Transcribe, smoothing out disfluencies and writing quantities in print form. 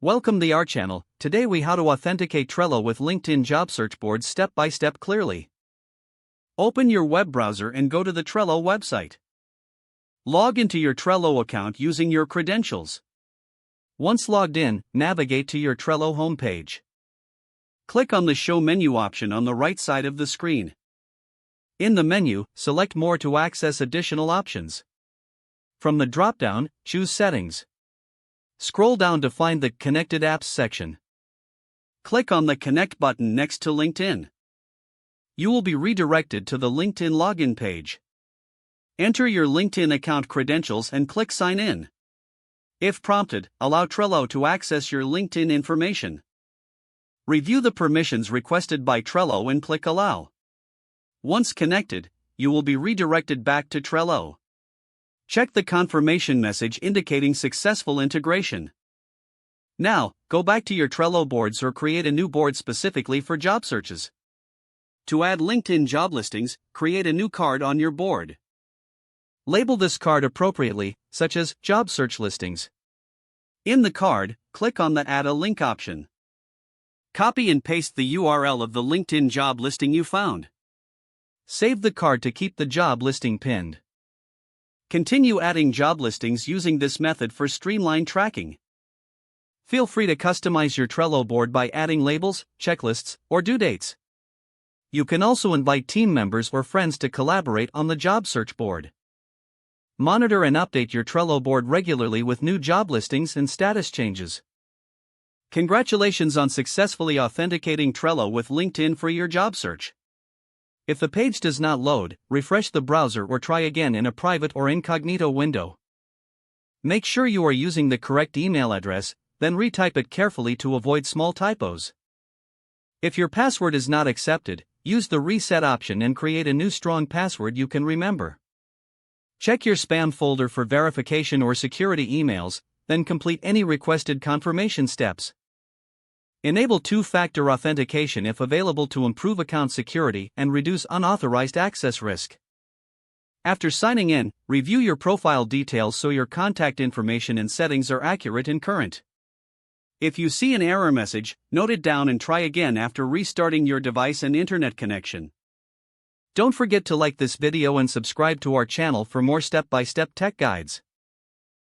Welcome to our channel. Today we how to authenticate Trello with LinkedIn job search boards step by step clearly. Open your web browser and go to the Trello website. Log into your Trello account using your credentials. Once logged in, navigate to your Trello homepage. Click on the Show menu option on the right side of the screen. In the menu, select More to access additional options. From the drop-down, choose Settings. Scroll down to find the Connected Apps section. Click on the Connect button next to LinkedIn. You will be redirected to the LinkedIn login page. Enter your LinkedIn account credentials and click Sign In. If prompted, allow Trello to access your LinkedIn information. Review the permissions requested by Trello and click Allow. Once connected, you will be redirected back to Trello. Check the confirmation message indicating successful integration. Now, go back to your Trello boards or create a new board specifically for job searches. To add LinkedIn job listings, create a new card on your board. Label this card appropriately, such as Job Search Listings. In the card, click on the Add a Link option. Copy and paste the URL of the LinkedIn job listing you found. Save the card to keep the job listing pinned. Continue adding job listings using this method for streamlined tracking. Feel free to customize your Trello board by adding labels, checklists, or due dates. You can also invite team members or friends to collaborate on the job search board. Monitor and update your Trello board regularly with new job listings and status changes. Congratulations on successfully authenticating Trello with LinkedIn for your job search. If the page does not load, refresh the browser or try again in a private or incognito window. Make sure you are using the correct email address, then retype it carefully to avoid small typos. If your password is not accepted, use the reset option and create a new strong password you can remember. Check your spam folder for verification or security emails, then complete any requested confirmation steps. Enable two-factor authentication if available to improve account security and reduce unauthorized access risk. After signing in, review your profile details so your contact information and settings are accurate and current. If you see an error message, note it down and try again after restarting your device and internet connection. Don't forget to like this video and subscribe to our channel for more step-by-step tech guides.